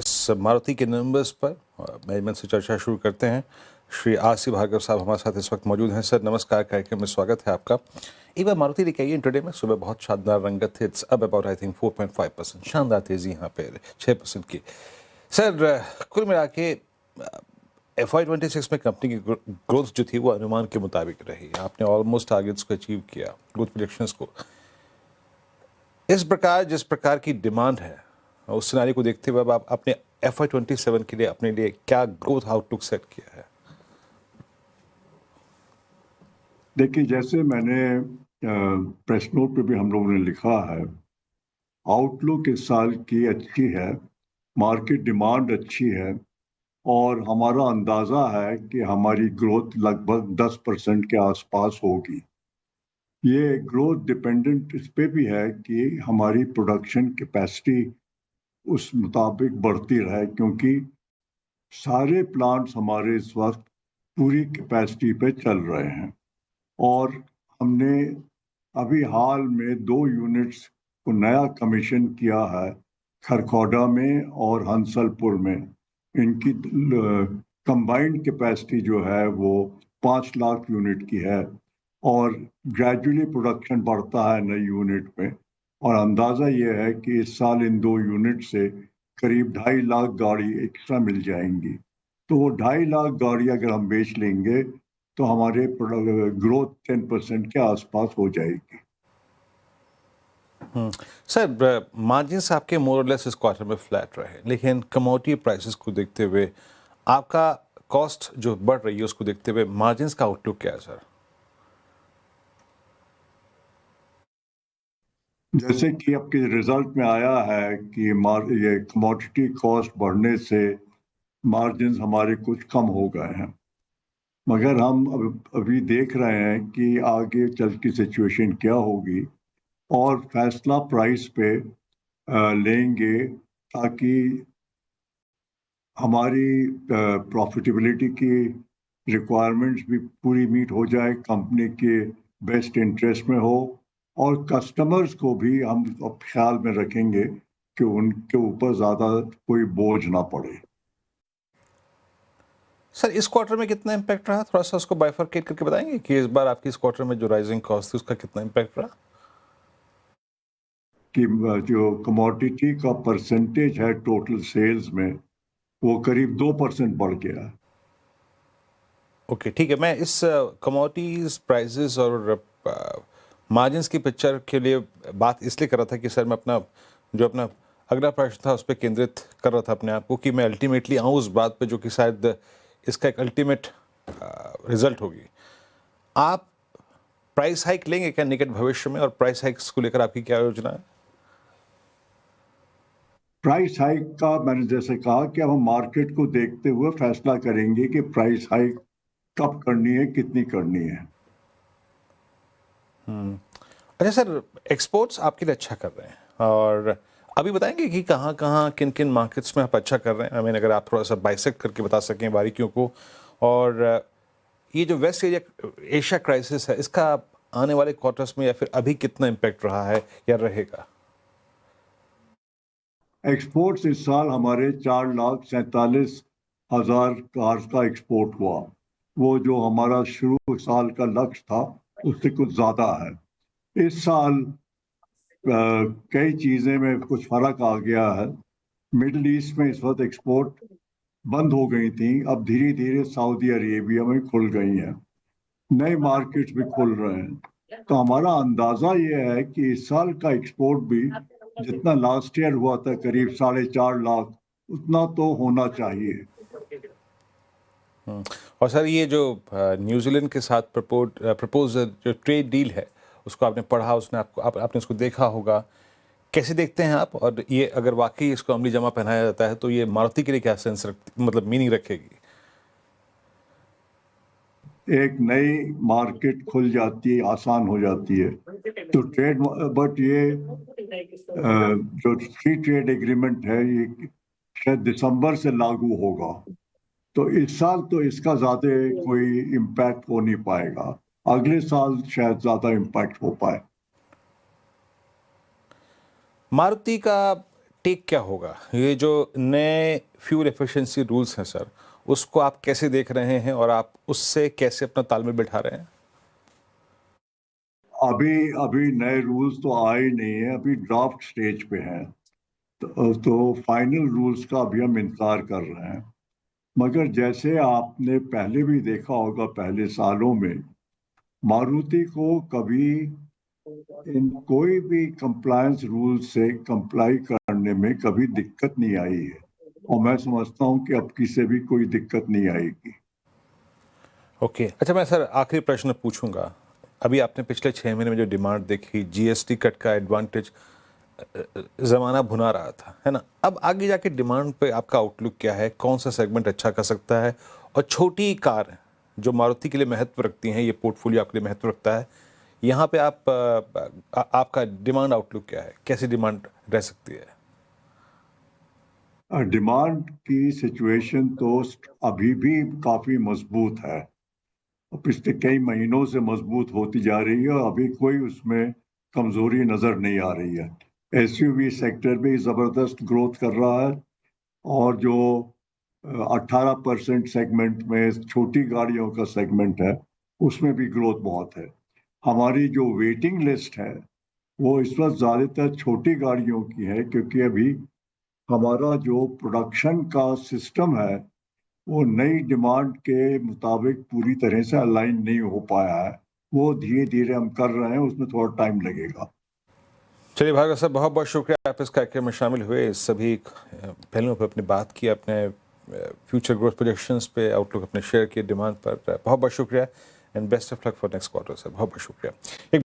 इस मारुति के नंबर्स पर मैनेजमेंट से चर्चा शुरू करते हैं। श्री RC भार्गव साहब हमारे साथ इस वक्त मौजूद हैं। सर नमस्कार, कार्यक्रम में स्वागत है आपका। एक बार मारुति लेके आइए इंट्राडे में। सुबह बहुत शानदार रंगत थे, इट्स अब अबाउट आई थिंक 4.5%, शानदार तेजी यहाँ पे 6% की। सर कुल मिला के FY26 में कंपनी की ग्रोथ जो थी वो अनुमान के मुताबिक रही। आपने ऑलमोस्ट टारगेट्स को अचीव किया, ग्रोथ प्रोजेक्शंस को। इस प्रकार जिस प्रकार की डिमांड है उस सिनारी को देखते हुए अब आप अपने FY27 के लिए अपने लिए क्या ग्रोथ आउटलुक सेट किया है? देखिए, जैसे मैंने प्रेस नोट पे भी हम लोगों ने लिखा है, आउटलुक इस साल की अच्छी है, मार्केट डिमांड अच्छी है और हमारा अंदाज़ा है कि हमारी ग्रोथ लगभग 10% के आसपास होगी। ये ग्रोथ डिपेंडेंट इस पे भी है कि हमारी प्रोडक्शन कैपेसिटी उस मुताबिक बढ़ती रहे, क्योंकि सारे प्लांट्स हमारे इस वक्त पूरी कैपेसिटी पे चल रहे हैं और हमने अभी हाल में 2 यूनिट्स को नया कमीशन किया है, खरखौदा में और हंसलपुर में। इनकी कंबाइंड कैपेसिटी जो है वो 5 लाख यूनिट की है और ग्रेजुअली प्रोडक्शन बढ़ता है नई यूनिट में। और अंदाज़ा ये है कि इस साल इन 2 यूनिट से करीब 2.5 लाख गाड़ी एक्स्ट्रा मिल जाएंगी। तो वो 2.5 लाख गाड़ी अगर हम बेच लेंगे तो हमारे ग्रोथ 10% के आसपास हो जाएगी। सर मार्जिन्स आपके मोर और लेस इस क्वार्टर में फ्लैट रहे, लेकिन कमोडिटी प्राइसेस को देखते हुए आपका कॉस्ट जो बढ़ रही है उसको देखते हुए मार्जिन्स का आउटलुक क्या है सर? जैसे कि आपके रिजल्ट में आया है कि ये कमोडिटी कॉस्ट बढ़ने से मार्जिन्स हमारे कुछ कम हो गए हैं, मगर हम अभी देख रहे हैं कि आगे चल की सिचुएशन क्या होगी और फैसला प्राइस पे लेंगे ताकि हमारी प्रॉफिटेबिलिटी की रिक्वायरमेंट्स भी पूरी मीट हो जाए, कंपनी के बेस्ट इंटरेस्ट में हो और कस्टमर्स को भी हम ख्याल में रखेंगे कि उनके ऊपर ज़्यादा कोई बोझ ना पड़े। सर इस क्वार्टर में कितना इम्पैक्ट रहा, थोड़ा सा उसको बाइफरकेट करके बताएंगे कि इस बार आपकी इस क्वार्टर में जो राइजिंग कॉस्ट थी उसका कितना इम्पैक्ट रहा? कि जो कमोडिटी का परसेंटेज है टोटल सेल्स में वो करीब 2% बढ़ गया है। ओके ठीक है, मैं इस कमोडिटीज प्राइसेस और मार्जिन्स की पिक्चर के लिए बात इसलिए कर रहा था कि सर मैं अपना अगला प्रश्न था उस पर केंद्रित कर रहा था अपने आप को कि मैं अल्टीमेटली आऊँ उस बात पे जो कि शायद इसका एक अल्टीमेट रिजल्ट होगी। आप प्राइस हाइक लेंगे क्या निकट भविष्य में, और प्राइस हाइक्स को लेकर आपकी क्या योजना है? प्राइस हाइक का मैंने जैसे कहा कि अब हम मार्केट को देखते हुए फैसला करेंगे कि प्राइस हाइक कब करनी है, कितनी करनी है। अच्छा सर, एक्सपोर्ट्स आपके लिए अच्छा कर रहे हैं और अभी बताएंगे कि कहाँ कहाँ किन किन मार्केट्स में आप अच्छा कर रहे हैं? आई मीन अगर आप थोड़ा सा बाइसेक्ट करके बता सकें बारीकियों को। और ये जो वेस्ट एशिया क्राइसिस है इसका आने वाले क्वार्टर्स में या फिर अभी कितना इम्पैक्ट रहा है या रहेगा? एक्सपोर्ट्स इस साल हमारे 4,47,000 कार्स का एक्सपोर्ट हुआ। वो जो हमारा शुरू साल का लक्ष्य था उससे कुछ ज़्यादा है। इस साल कई चीज़ें में कुछ फर्क आ गया है। मिडल ईस्ट में इस वक्त एक्सपोर्ट बंद हो गई थी, अब धीरे धीरे सऊदी अरेबिया में खुल गई हैं, नए मार्केट्स भी खुल रहे हैं। तो हमारा अंदाज़ा ये है कि इस साल का एक्सपोर्ट भी जितना लास्ट ईयर हुआ था करीब 4.5 लाख, उतना तो होना चाहिए। और सर ये जो न्यूजीलैंड के साथ प्रपोज जो ट्रेड डील है उसको आपने पढ़ा, उसने आपने उसको देखा होगा, कैसे देखते हैं आप? और ये अगर वाकई इसको अमली जमा पहनाया जाता है तो ये मारुति के लिए क्या सेंस मतलब मीनिंग रखेगी? एक नई मार्केट खुल जाती है, आसान हो जाती है। तो ट्रेड बट ये जो फ्री ट्रेड एग्रीमेंट है ये शायद दिसंबर से लागू होगा, तो इस साल तो इसका ज्यादा कोई इम्पैक्ट हो नहीं पाएगा, अगले साल शायद ज्यादा इम्पैक्ट हो पाए। मारुति का टेक क्या होगा? ये जो नए फ्यूल एफिशिएंसी रूल्स हैं सर, उसको आप कैसे देख रहे हैं और आप उससे कैसे अपना तालमेल बिठा रहे हैं? अभी अभी नए रूल्स तो आए ही नहीं है, अभी ड्राफ्ट स्टेज पे हैं। तो फाइनल रूल्स का अभी हम इंतजार कर रहे हैं। मगर जैसे आपने पहले भी देखा होगा, पहले सालों में मारुति को कभी इन कोई भी कंप्लायंस रूल से कंप्लाई करने में कभी दिक्कत नहीं आई है, और मैं समझता हूं कि अब किसी भी कोई दिक्कत नहीं आएगी। ओके, अच्छा मैं सर आखिरी प्रश्न पूछूंगा। अभी आपने पिछले 6 महीने में जो डिमांड देखी, जीएसटी कट का एडवांटेज ज़माना भुना रहा था, है ना? अब आगे जाके डिमांड पे आपका आउटलुक क्या है? कौन सा सेगमेंट अच्छा कर सकता है? और छोटी कार जो मारुति के लिए महत्व रखती हैं, ये पोर्टफोलियो आपके लिए महत्व रखता है, यहाँ पे आपका डिमांड आउटलुक क्या है? कैसी डिमांड रह सकती है? डिमांड की सिचुएशन तो अभी भी काफी मजबूत है, और पिछले कई महीनों से मजबूत होती जा रही है, और अभी कोई उसमें कमजोरी नजर नहीं आ रही है। एसयूवी सेक्टर भी जबरदस्त ग्रोथ कर रहा है, और जो 18% सेगमेंट में छोटी गाड़ियों का सेगमेंट है, उसमें भी ग्रोथ बहुत है। हमारी जो वेटिंग लिस्ट है वो इस वक्त ज़्यादातर छोटी गाड़ियों की है, क्योंकि अभी हमारा जो प्रोडक्शन का सिस्टम है वो नई डिमांड के मुताबिक पूरी तरह से अलाइन नहीं हो पाया है। वो धीरे धीरे हम कर रहे हैं, उसमें थोड़ा टाइम लगेगा। चलिए भार्गव साहब, बहुत बहुत शुक्रिया आप इस कार्यक्रम में शामिल हुए, इस सभी पहलुओं पर अपनी बात की, अपने फ्यूचर ग्रोथ प्रोजेक्शंस पे आउटलुक अपने शेयर किए, डिमांड पर बहुत बहुत शुक्रिया and best of luck for next quarter sir. बहुत बहुत शुक्रिया।